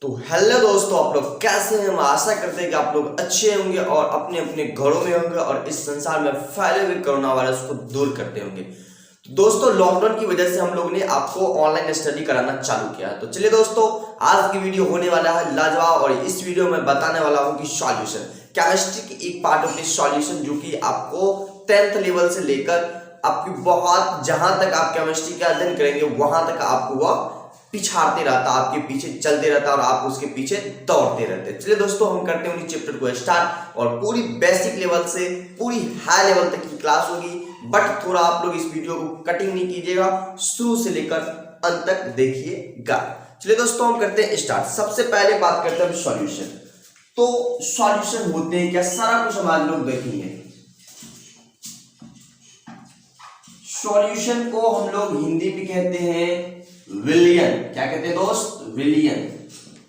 तो हेलो दोस्तों, आप लोग कैसे हैं। हम आशा करते हैं कि आप लोग अच्छे होंगे और अपने अपने घरों में होंगे और इस संसार में फैले हुए कोरोना वायरस को दूर करते होंगे। तो दोस्तों, लॉकडाउन की वजह से हम लोग ने आपको ऑनलाइन स्टडी कराना चालू किया है। तो चलिए दोस्तों, आज की वीडियो होने वाला है लाजवाब और इस वीडियो में बताने वाला हूँ कि सॉल्यूशन केमिस्ट्री की एक पार्ट ऑफ दिस सॉल्यूशन जो कि आपको 10th लेवल से लेकर आपकी बहुत जहां तक आप केमिस्ट्री का अध्ययन करेंगे वहां तक आपको वह पिछाड़ते रहता, आपके पीछे चलते रहता और आप उसके पीछे दौड़ते रहते। चलिए दोस्तों, हम करते हैं उन्हीं चैप्टर को स्टार्ट और पूरी बेसिक लेवल से पूरी हाई लेवल तक की क्लास होगी। बट थोड़ा आप लोग इस वीडियो को कटिंग नहीं कीजिएगा, शुरू से लेकर अंत तक देखिएगा। चलिए दोस्तों, हम करते हैं स्टार्ट। सबसे पहले बात करते हैं सॉल्यूशन। तो सॉल्यूशन होते हैं क्या, सारा कुछ हम आज लोग देखेंगे। सॉल्यूशन को हम लोग हिंदी में कहते हैं विलयन। क्या कहते हैं दोस्त? विलयन।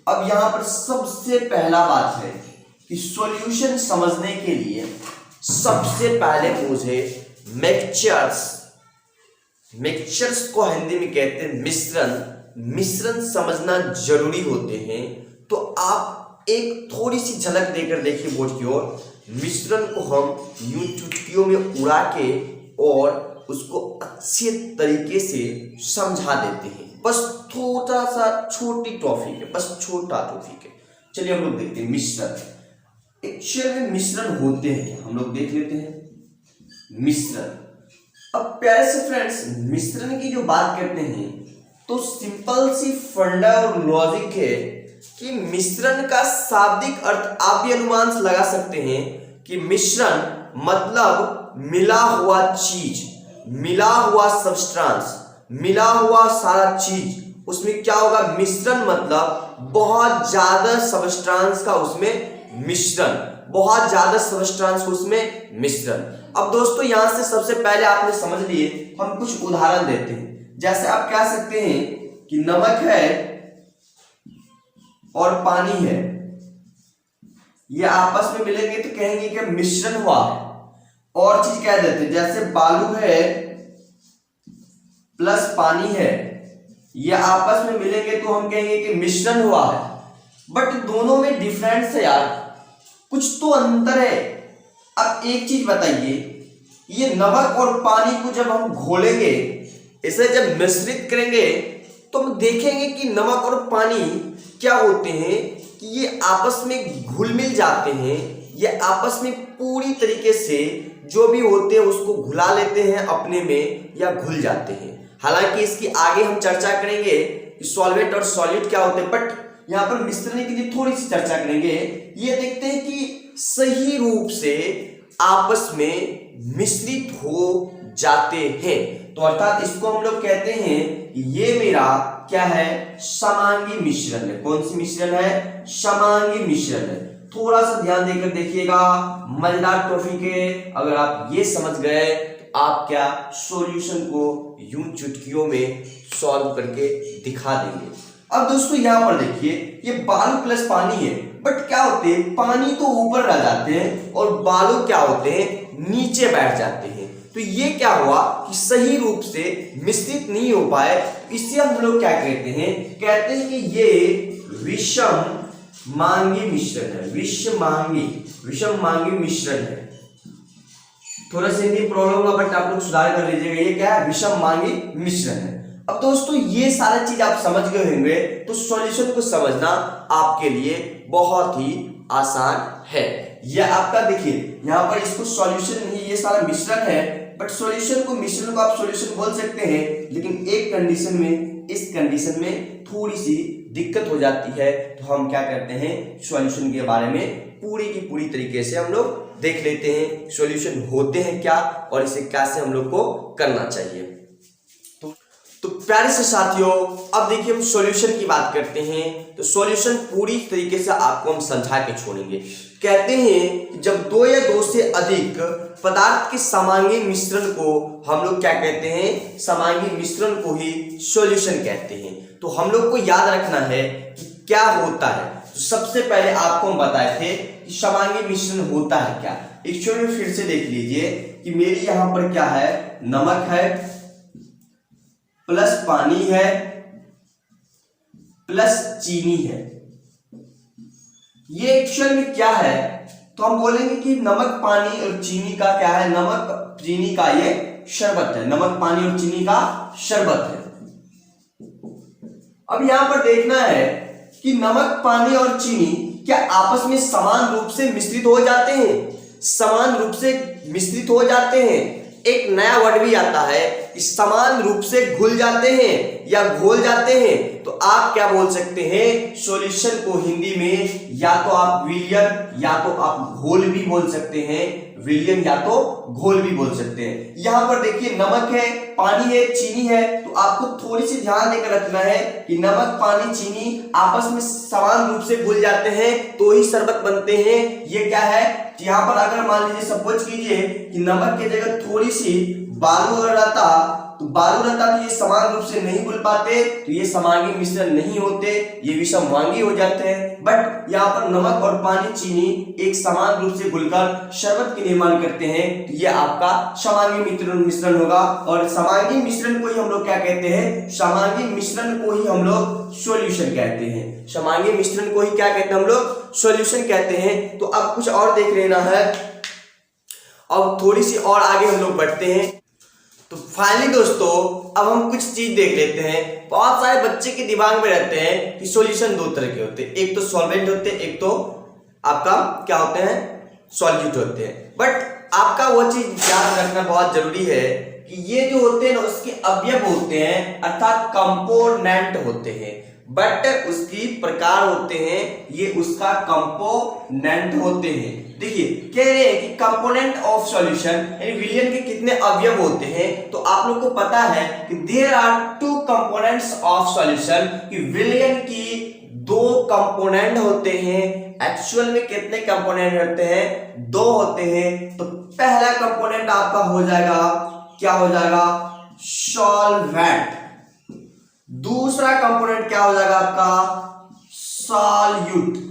अब यहां पर सबसे पहला बात है कि सॉल्यूशन समझने के लिए सबसे पहले मुझे मिक्सचर्स को हिंदी में कहते हैं मिश्रण समझना जरूरी होते हैं। तो आप एक थोड़ी सी झलक देकर देखिए बोर्ड की ओर। मिश्रण को हम यूं चुटकियों में उड़ा के और उसको अच्छे तरीके से समझा देते हैं। बस थोड़ा सा छोटी टॉपिक है, बस छोटा टॉपिक है। चलिए हम लोग देखते हैं मिश्रण। एक्चुअल में मिश्रण होते हैं, हम लोग देख लेते हैं मिश्रण। अब प्यारे से फ्रेंड्स, मिश्रण की जो बात करते हैं तो सिंपल सी फंडा और लॉजिक है कि मिश्रण का शाब्दिक अर्थ आप भी अनुमान लगा सकते हैं कि मिश्रण मतलब मिला हुआ चीज, मिला हुआ सब्सटेंस, मिला हुआ सारा चीज, उसमें क्या होगा? मिश्रण मतलब बहुत ज्यादा सब्सटेंस का उसमें मिश्रण, बहुत ज्यादा सब्सटेंस का उसमें मिश्रण। अब दोस्तों, यहां से सबसे पहले आपने समझ लिए, हम कुछ उदाहरण देते हैं। जैसे आप कह सकते हैं कि नमक है और पानी है, ये आपस में मिलेंगे तो कहेंगे कि मिश्रण हुआ है। और चीज कह देते हैं, जैसे बालू है प्लस पानी है, ये आपस में मिलेंगे तो हम कहेंगे कि मिश्रण हुआ है। बट दोनों में डिफरेंस है यार, कुछ तो अंतर है। अब एक चीज बताइए, ये नमक और पानी को जब हम घोलेंगे, इसे जब मिश्रित करेंगे तो हम देखेंगे कि नमक और पानी क्या होते हैं कि ये आपस में घुल मिल जाते हैं, ये आपस में पूरी तरीके से जो भी होते हैं उसको घुला लेते हैं अपने में या घुल जाते हैं। हालांकि इसकी आगे हम चर्चा करेंगे कि सॉल्वेंट और सॉलिड क्या होते हैं, बट यहां पर मिश्रण के लिए थोड़ी सी चर्चा करेंगे। ये देखते हैं कि सही रूप से आपस में मिश्रित हो जाते हैं। तो अर्थात इसको हम लोग कहते हैं कि ये मेरा क्या है? समांगी मिश्रण है। कौन सी मिश्रण है? समांगी मिश्रण है। थोड़ा सा ध्यान देकर देखिएगा, मजेदार टॉपिक है। अगर आप ये समझ गए तो आप क्या सॉल्यूशन को यूं चुटकियों में सॉल्व करके दिखा देंगे। अब दोस्तों, यहां पर देखिए, ये बालू प्लस पानी है, बट क्या होते हैं? पानी तो ऊपर रह जाते हैं और बालू क्या होते हैं? नीचे बैठ जाते हैं। तो ये क्या हुआ कि सही रूप से मिश्रित नहीं हो पाए। इसे हम लोग क्या कहते हैं? कहते हैं कि ये विषम मांगी मिश्रण है। विषम मांगी मिश्रण है। थोड़ा सा हिंदी प्रॉब्लम होगा, बट आप लोग सुधार कर लीजिएगा। ये क्या है? विषम मांगी मिश्रण है। अब दोस्तों, ये सारी चीज आप समझ गए होंगे तो सॉल्यूशन को समझना आपके लिए बहुत ही आसान है। यह आपका देखिए, यहाँ पर इसको सॉल्यूशन नहीं, ये सारा मिश्रण है, बट सॉल्यूशन को मिश्रण को आप सॉल्यूशन बोल सकते हैं। लेकिन एक कंडीशन में, इस कंडीशन में थोड़ी सी दिक्कत हो जाती है। तो हम क्या करते हैं? सॉल्यूशन के बारे में पूरी की पूरी तरीके से हम लोग देख लेते हैं, सॉल्यूशन होते हैं क्या और इसे कैसे हम लोग को करना चाहिए। तो प्यारे से साथियों, अब देखिए हम सॉल्यूशन की बात करते हैं। तो सॉल्यूशन पूरी तरीके से आपको हम समझा के छोड़ेंगे। कहते हैं जब दो या दो से अधिक पदार्थ के समांगी मिश्रण को हम लोग क्या कहते हैं? समांगी मिश्रण को ही सॉल्यूशन कहते हैं। तो हम लोग को याद रखना है कि क्या होता है। तो सबसे पहले आपको हम बताए थे कि समांगी मिश्रण होता है क्या। एक्चुअली में फिर से देख लीजिए कि मेरी यहां पर क्या है? नमक है प्लस पानी है प्लस चीनी है। ये एक्चुअल में क्या है, तो हम बोलेंगे कि नमक पानी और चीनी का क्या है, नमक चीनी का ये शरबत है, नमक पानी और चीनी का शरबत है। अब यहां पर देखना है कि नमक पानी और चीनी क्या आपस में समान रूप से मिश्रित हो जाते हैं, समान रूप से मिश्रित हो जाते हैं। एक नया वर्ड भी आता है, समान रूप से घुल जाते हैं या घोल जाते हैं। तो आप क्या बोल सकते हैं सॉल्यूशन को हिंदी में, या तो आप विलयन या तो आप घोल भी बोल सकते हैं, विलयन या तो घोल भी बोल सकते हैं। यहां पर देखिए नमक है, पानी है, चीनी है, तो आपको थोड़ी सी ध्यान देकर रखना है कि नमक पानी चीनी आपस में समान रूप से घुल जाते हैं तो ही शरबत बनते हैं। ये क्या है, यहां पर अगर मान लीजिए सपोज कीजिए कि नमक की जगह थोड़ी सी बालू अगर रहता तो ये समान रूप से नहीं घुल पाते, तो ये समांगी मिश्रण नहीं होते, ये विषमवांगी हो जाते हैं। बट यहाँ पर नमक और पानी चीनी एक समान रूप से घुलकर शरबत के निर्माण करते हैं, तो ये आपका समांगी मिश्रण होगा। और समांगी मिश्रण को ही हम लोग क्या कहते हैं, समांगी मिश्रण को ही हम लोग सॉल्यूशन कहते हैं, समांगी मिश्रण को ही क्या कहते हैं हम लोग, सॉल्यूशन कहते हैं। तो अब कुछ और देख लेना है, अब थोड़ी सी और आगे हम लोग बढ़ते हैं। तो फाइनली दोस्तों अब हम कुछ चीज देख लेते हैं। बहुत सारे बच्चे के दिमाग में रहते हैं कि सॉल्यूशन दो तरह के होते हैं, एक तो सॉल्वेंट होते हैं, एक तो आपका क्या होते हैं, सॉल्यूट होते हैं। बट आपका वो चीज याद रखना बहुत जरूरी है कि ये जो होते हैं ना उसके अवयव होते हैं, अर्थात कंपोनेंट होते हैं, बट उसकी प्रकार होते हैं, ये उसका कंपोनेंट होते हैं। देखिए कह रहे हैं कि कंपोनेंट ऑफ सॉल्यूशन यानी विलयन के कितने अवयव होते हैं, तो आप लोग को पता है कि there are two components of solution, कि विलयन की दो कंपोनेंट होते हैं। एक्चुअल में कितने कंपोनेंट होते हैं, दो होते हैं। तो पहला कंपोनेंट आपका हो जाएगा, क्या हो जाएगा, सॉल्वेंट। दूसरा कंपोनेंट क्या हो जाएगा आपका, सॉल्यूट।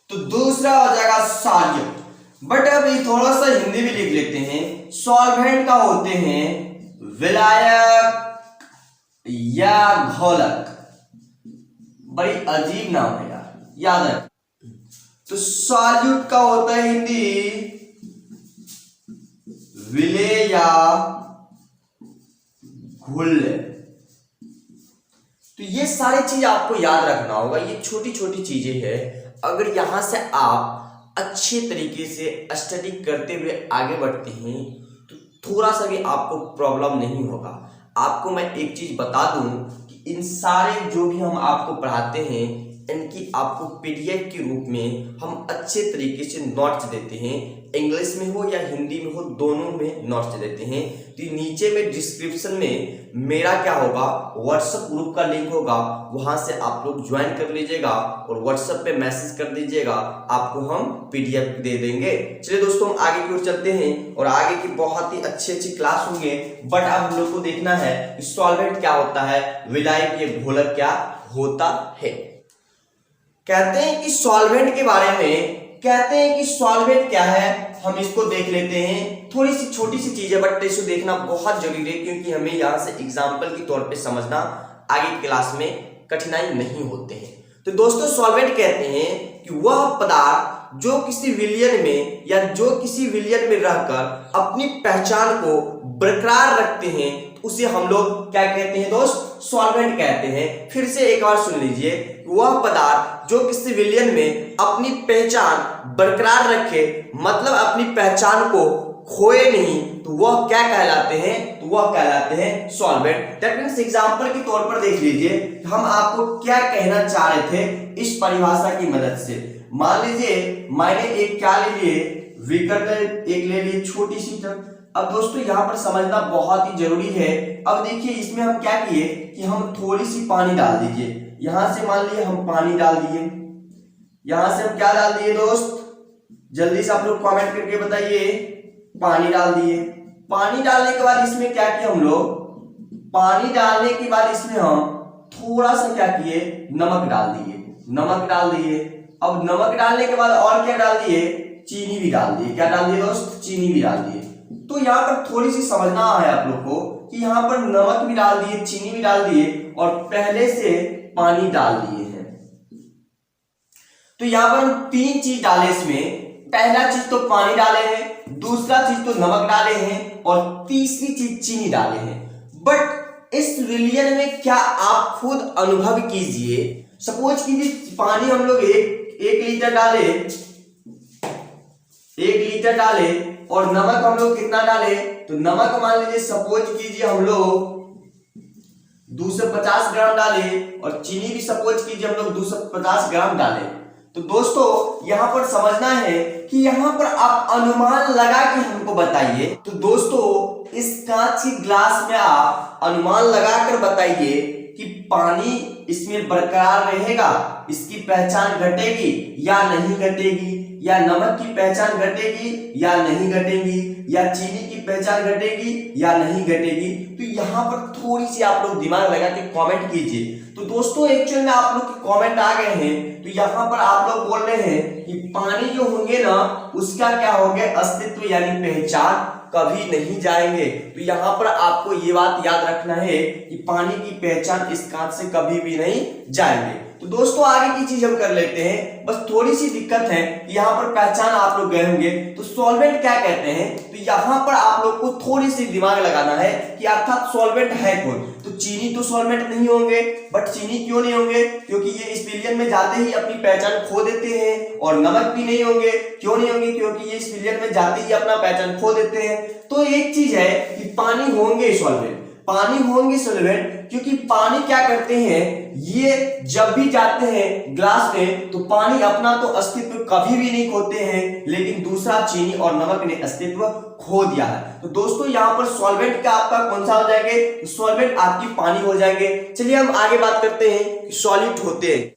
तो दूसरा हो जाएगा सॉल्यूट। बट अभी थोड़ा सा हिंदी भी लिख लेते हैं। सॉल्वेंट का होते हैं विलायक या घोलक, बड़ी अजीब नाम है यार, याद है। तो सॉल्यूट का होता है हिंदी विलेय या घुल। तो ये सारी चीज आपको याद रखना होगा, ये छोटी छोटी चीजें हैं। अगर यहां से आप अच्छे तरीके से स्टडी करते हुए आगे बढ़ते हैं तो थोड़ा सा भी आपको प्रॉब्लम नहीं होगा। आपको मैं एक चीज बता दूं कि इन सारे जो भी हम आपको पढ़ाते हैं इनकी आपको पीडीएफ के रूप में हम अच्छे तरीके से नोट्स देते हैं, इंग्लिश में हो या हिंदी में हो, दोनों में नोट्स देते हैं। तो नीचे में डिस्क्रिप्शन में मेरा क्या होगा, व्हाट्सएप ग्रुप का लिंक होगा, वहां से आप लोग ज्वाइन कर लीजिएगा और व्हाट्सएप पे मैसेज कर दीजिएगा, आपको हम पीडीएफ दे देंगे। चलिए दोस्तों हम आगे की ओर चलते हैं और आगे की बहुत ही अच्छी अच्छी क्लास होंगे। बट अब हम लोग को देखना है कि सॉल्वेंट क्या होता है, विलायक या घोलक क्या होता है। कहते हैं कि सॉल्वेंट के बारे में, कहते हैं कि सॉल्वेंट क्या है, हम इसको देख लेते हैं। थोड़ी सी छोटी सी चीज है बट इसको देखना बहुत जरूरी है, क्योंकि हमें यहां से एग्जाम्पल के तौर पे समझना, आगे क्लास में कठिनाई नहीं होते हैं। तो दोस्तों सॉल्वेंट कहते हैं कि वह पदार्थ जो किसी विलयन में या जो किसी विलयन में रहकर अपनी पहचान को बरकरार रखते हैं, उसे हम लोग क्या कहते हैं दोस्त, सॉल्वेंट कहते हैं। फिर से एक बार सुन लीजिए, वह पदार्थ जो किसी विलयन में अपनी पहचान बरकरार रखे, मतलब अपनी पहचान को खोए नहीं, तो वह क्या कहलाते हैं, तो वह कहलाते हैं सॉल्वेंट। दैट मींस एग्जांपल के तौर पर देख लीजिए हम आपको क्या कहना चाह रहे थे इस परिभाषा की मदद से। मान लीजिए मैंने एक क्या ले लिए, विकर्ण एक ले लिए, छोटी सी टर्म। अब दोस्तों यहाँ पर समझना बहुत ही जरूरी है। अब देखिए इसमें हम क्या किए कि हम थोड़ी सी पानी डाल दीजिए, यहां से मान लिए हम पानी डाल दिए, यहां से हम क्या डाल दिए दोस्त, जल्दी से आप लोग कमेंट करके बताइए, पानी डाल दिए। पानी डालने के बाद इसमें क्या किया हम लोग, पानी डालने के बाद इसमें हम थोड़ा सा क्या किए, नमक डाल दिए, नमक डाल दिए। अब नमक डालने के बाद और क्या डाल दिए, चीनी भी डाल दिए। क्या डाल दिए दोस्त, चीनी भी डाल दिए। तो यहाँ पर थोड़ी सी समझना है आप लोग को कि यहाँ पर नमक भी डाल दिए, चीनी भी डाल दिए और पहले से पानी डाल दिए हैं। तो यहाँ पर हम तीन चीज डाले इसमें। पहला चीज तो पानी डाले हैं, दूसरा चीज तो नमक डाले हैं, और तीसरी चीज चीनी डाले हैं। बट इस विलियन में क्या आप खुद अनुभव कीजिए, सपोज कीजिए पानी हम लोग एक लीटर डाले, 1 लीटर डाले, और नमक हम लोग कितना डाले, तो नमक मान लीजिए सपोज कीजिए हम लोग 250 ग्राम डाले, और चीनी भी सपोज कीजिए हम लोग 250 ग्राम डाले। तो दोस्तों यहां पर समझना है कि यहां पर आप अनुमान लगा के हमको बताइए। तो दोस्तों इस कांच की ग्लास में आप अनुमान लगाकर बताइए कि पानी इसमें बरकरार रहेगा, इसकी पहचान घटेगी या नहीं घटेगी, या नमक की पहचान घटेगी या नहीं घटेगी, या चीनी की पहचान घटेगी या नहीं घटेगी। तो यहाँ पर थोड़ी सी आप लोग दिमाग लगा के कमेंट कीजिए। तो दोस्तों एक्चुअल में आप लोग के कमेंट आ गए हैं, तो यहाँ पर आप लोग बोल रहे हैं कि पानी जो होंगे ना उसका क्या हो गया, अस्तित्व यानी पहचान कभी नहीं जाएंगे। तो यहाँ पर आपको ये बात याद रखना है कि पानी की पहचान इस कांच से कभी भी नहीं जाएंगे। तो दोस्तों आगे की चीज हम कर लेते हैं, बस थोड़ी सी दिक्कत है, यहाँ पर पहचान आप लोग गए होंगे। तो सॉल्वेंट क्या कहते हैं, तो यहाँ पर आप लोग को थोड़ी सी दिमाग लगाना है कि अर्थात सॉल्वेंट है कौन। तो चीनी तो सॉल्वेंट नहीं होंगे, बट चीनी क्यों नहीं होंगे, क्योंकि ये इस विलियन में जाते ही अपनी पहचान खो देते हैं। और नमक भी नहीं होंगे, क्यों नहीं होंगे, क्योंकि ये इस विलियन में जाते ही अपना पहचान खो देते हैं। तो एक चीज है कि पानी होंगे सॉल्वेंट, पानी होंगे सॉल्वेंट, क्योंकि पानी क्या करते हैं, ये जब भी जाते हैं ग्लास में तो पानी अपना तो अस्तित्व कभी भी नहीं खोते हैं, लेकिन दूसरा चीनी और नमक ने अस्तित्व खो दिया है। तो दोस्तों यहाँ पर सॉल्वेंट का आपका कौन सा हो जाएंगे, सॉल्वेंट आपकी पानी हो जाएंगे। चलिए हम आगे बात करते हैं कि सॉल्यूट होते हैं।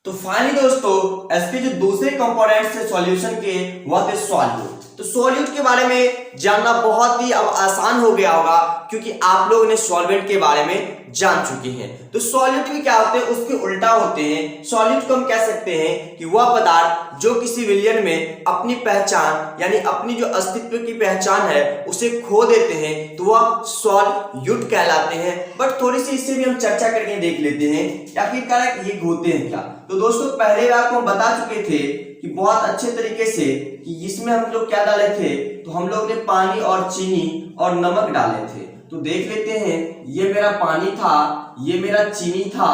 तो फाइनली दोस्तों इसके जो दूसरे कंपोनेंट्स है सॉल्यूशन के, वह थे सॉल्यूट। तो सॉल्यूट के बारे में जानना बहुत ही अब आसान हो गया होगा, क्योंकि आप लोगों ने सॉल्वेंट के बारे में जान चुके हैं। तो सॉल्यूट भी क्या होते हैं, उसके उल्टा होते हैं। सॉल्यूट को हम कह सकते हैं कि वह पदार्थ जो किसी विलियन में अपनी पहचान यानी अपनी जो अस्तित्व की पहचान है उसे खो देते हैं, तो वह सॉल्यूट कहलाते हैं। बट थोड़ी सी इससे भी हम चर्चा करके देख लेते हैं आखिरकार ये होते हैं क्या। तो दोस्तों पहले आपको हम बता चुके थे कि बहुत अच्छे तरीके से कि इसमें हम लोग क्या डाले थे, तो हम लोग ने पानी और चीनी और नमक डाले थे। तो देख लेते हैं, ये मेरा पानी था, ये मेरा चीनी था,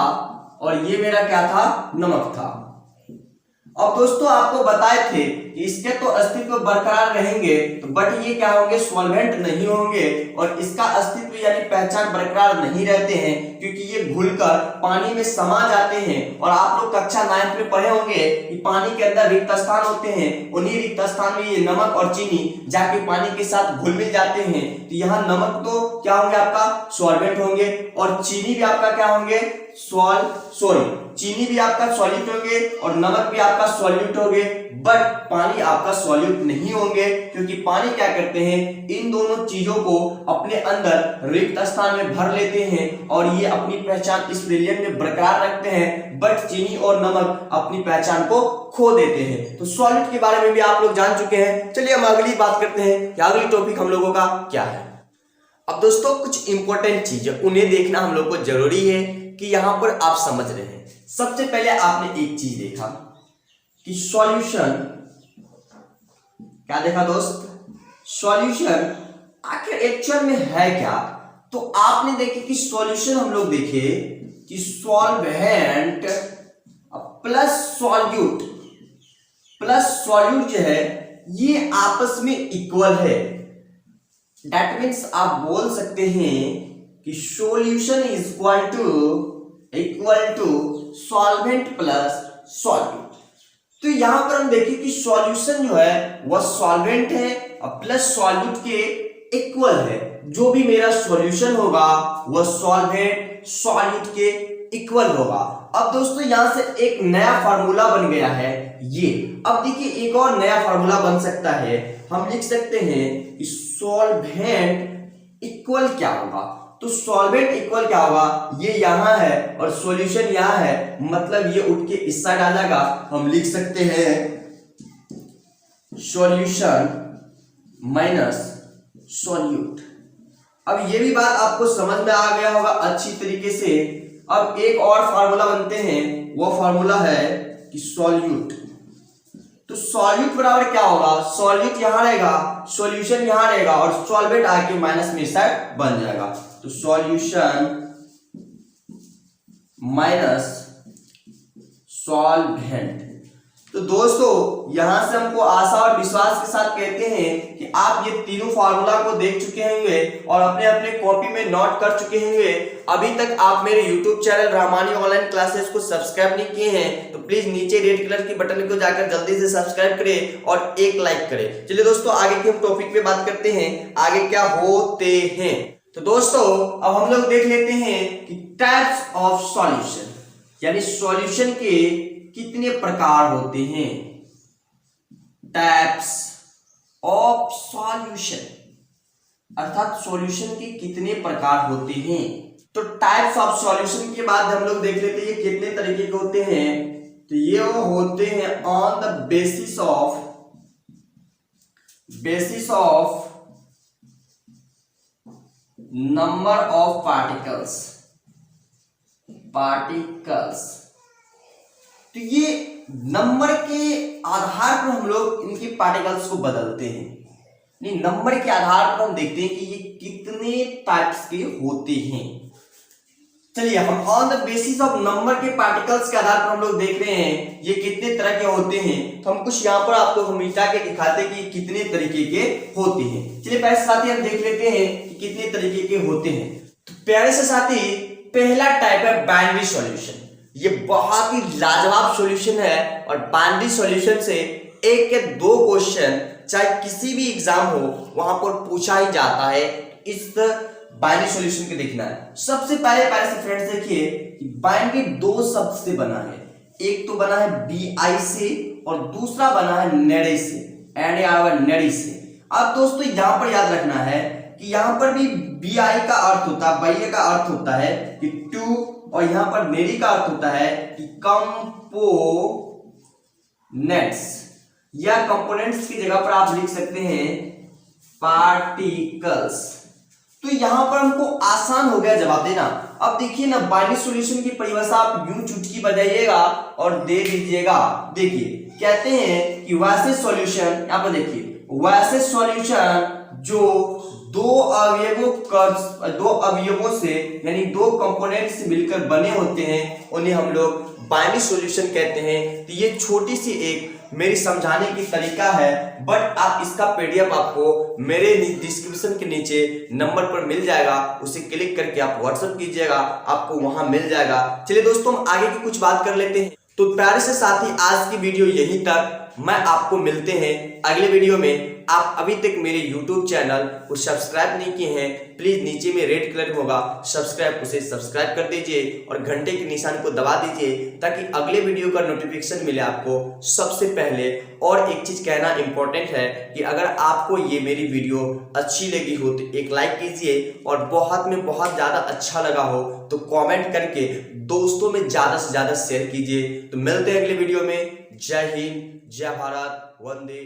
और ये मेरा क्या था, नमक था। अब दोस्तों आपको बताए थे कि इसके तो अस्तित्व बरकरार रहेंगे, तो बट ये क्या होंगे, सॉल्वेंट नहीं होंगे, और इसका अस्तित्व यानी पहचान बरकरार नहीं रहते हैं, क्योंकि ये घुलकर पानी में समा जाते हैं। और आप लोग कक्षा 9 में पढ़े होंगे कि पानी के अंदर रिक्त स्थान होते हैं, उन्हीं रिक्त स्थान में ये नमक और चीनी जाके पानी के साथ घुल मिल जाते हैं। तो यहाँ नमक तो क्या होंगे, आपका सॉल्वेंट होंगे, और चीनी भी आपका क्या होंगे, चीनी भी आपका सॉल्यूट होंगे, और नमक भी आपका सॉल्यूट होंगे। बट पानी आपका सॉल्यूट नहीं होंगे, क्योंकि पानी क्या करते हैं, इन दोनों चीजों को अपने अंदर रिक्त स्थान में भर लेते हैं, और ये अपनी पहचान इस विलियन में बरकरार रखते हैं। बट चीनी और नमक अपनी पहचान को खो देते हैं। तो सॉल्यूट के बारे में भी आप लोग जान चुके हैं। चलिए हम अगली बात करते हैं कि अगली टॉपिक हम लोगों का क्या है। अब दोस्तों कुछ इंपॉर्टेंट चीजें उन्हें देखना हम लोग को जरूरी है कि यहां पर आप समझ रहे हैं। सबसे पहले आपने एक चीज देखा कि सॉल्यूशन, क्या देखा दोस्त, सॉल्यूशन आखिर एक्चुअल में है क्या। तो आपने देखे कि सॉल्यूशन हम लोग देखे कि सॉल्वेंट प्लस सॉल्यूट जो है ये आपस में इक्वल है। दैट मीन्स आप बोल सकते हैं कि solution is equal to solvent plus solute. तो यहां पर हम देखें कि सॉल्यूशन जो है वह सॉल्वेंट है और प्लस सॉल्यूट के इक्वल है। जो भी मेरा सॉल्यूशन होगा वह सॉल्वेंट सॉल्यूट के इक्वल होगा। अब दोस्तों यहां से एक नया फार्मूला बन गया है ये। अब देखिए एक और नया फार्मूला बन सकता है, हम लिख सकते हैं कि सॉल्वेंट इक्वल क्या होगा। तो सॉल्वेंट इक्वल क्या होगा, ये यहां है और सॉल्यूशन यहां है, मतलब ये उठ के इस साइड आ जाएगा। हम लिख सकते हैं सॉल्यूशन माइनस सॉल्यूट। अब ये भी बात आपको समझ में आ गया होगा अच्छी तरीके से। अब एक और फार्मूला बनते हैं, वो फार्मूला है कि सॉल्यूट, तो सॉल्यूट बराबर क्या होगा, सॉल्यूट यहां रहेगा, सॉल्यूशन यहां रहेगा और सॉल्वेंट आके माइनस में साइड बन जाएगा, तो सॉल्यूशन माइनस सॉल्वेंट। तो दोस्तों यहां से हमको आशा और विश्वास के साथ कहते हैं कि आप ये तीनों फार्मूला को देख चुके होंगे और अपने अपने कॉपी में नोट कर चुके होंगे। अभी तक आप मेरे YouTube channel Rahmani online classes को सब्सक्राइब नहीं किए हैं तो प्लीज नीचे रेड कलर की बटन को जाकर जल्दी से सब्सक्राइब करें और एक लाइक करें। चलिए दोस्तों आगे के हम टॉपिक पे बात करते हैं, आगे क्या होते हैं। तो दोस्तों अब हम लोग देख लेते हैं कि टाइप्स ऑफ सॉल्यूशन, यानी सॉल्यूशन के कितने प्रकार होते हैं। टाइप्स ऑफ सॉल्यूशन अर्थात सॉल्यूशन के कितने प्रकार होते हैं। तो टाइप्स ऑफ सॉल्यूशन के बाद हम लोग देख लेते हैं ये कितने तरीके के होते हैं। तो ये वो होते हैं on the basis of number of particles. तो ये नंबर के आधार पर हम लोग इनके पार्टिकल्स को बदलते हैं, नहीं नंबर के आधार पर हम देखते हैं कि ये कितने टाइप्स के होते हैं। चलिए हम on the basis of number के पार्टिकल्स के आधार पर हम लोग देख रहे हैं ये कितने तरह के होते हैं। तो हम कुछ यहाँ पर आपको हम मिटा के दिखाते हैं कि कितने तरीके के होते हैं। चलिए पहले साथी हम देख लेते हैं कि कितने तरीके के होते हैं। तो प्यारे से साथी पहला टाइप है बाइनरी सॉल्यूशन। ये बहुत ही लाजवाब सॉल्यूशन है और बाइनरी सॉल्यूशन से एक या दो क्वेश्चन चाहे किसी भी एग्जाम हो वहां पर पूछा ही जाता है। इस बाइनरी सॉल्यूशन के देखना है। सबसे पहले से फ्रेंड्स देखिए कि बाइनरी दो शब्द से बना है, एक तो बना है BI से और दूसरा बना है नेडी से, नेडी से। अब दोस्तों यहां पर याद रखना है कि यहां पर भी BI का अर्थ होता है, बाह्य का अर्थ होता है कि टू, और यहां पर नेडी का अर्थ होता है कि कंपोनेंट्स, या कंपोनेंट्स की जगह पर आप लिख सकते हैं पार्टिकल्स। तो यहां पर हमको आसान हो गया जवाब देना। अब देखिए ना बाइनरी सॉल्यूशन की परिभाषा आप यूं चुटकी बजाइएगा और दे दीजिएगा। देखिए कहते हैं कि वैसे सॉल्यूशन, यहां पर देखिए वैसे सॉल्यूशन जो दो अवयवों से यानी दो कंपोनेंट से मिलकर बने होते हैं उन्हें हम लोग बाइनरी सॉल्यूशन कहते हैं। तो ये छोटी सी एक मेरी समझाने की तरीका है, बट आप इसका पीडीएफ आपको मेरे डिस्क्रिप्शन के नीचे नंबर पर मिल जाएगा, उसे क्लिक करके आप व्हाट्सएप कीजिएगा, आपको वहां मिल जाएगा। चलिए दोस्तों हम आगे की कुछ बात कर लेते हैं। तो प्यारे से साथी आज की वीडियो यहीं तक, मैं आपको मिलते हैं अगले वीडियो में। आप अभी तक मेरे YouTube चैनल को सब्सक्राइब नहीं किए हैं प्लीज नीचे में रेड कलर में होगा सब्सक्राइब, उसे सब्सक्राइब कर दीजिए और घंटे के निशान को दबा दीजिए ताकि अगले वीडियो का नोटिफिकेशन मिले आपको सबसे पहले। और एक चीज कहना इंपॉर्टेंट है कि अगर आपको ये मेरी वीडियो अच्छी लगी हो तो एक लाइक कीजिए और बहुत ज्यादा अच्छा लगा हो तो कॉमेंट करके दोस्तों में ज्यादा से ज्यादा शेयर कीजिए। तो मिलते हैं अगले वीडियो में। जय हिंद, जय भारत, वंदे।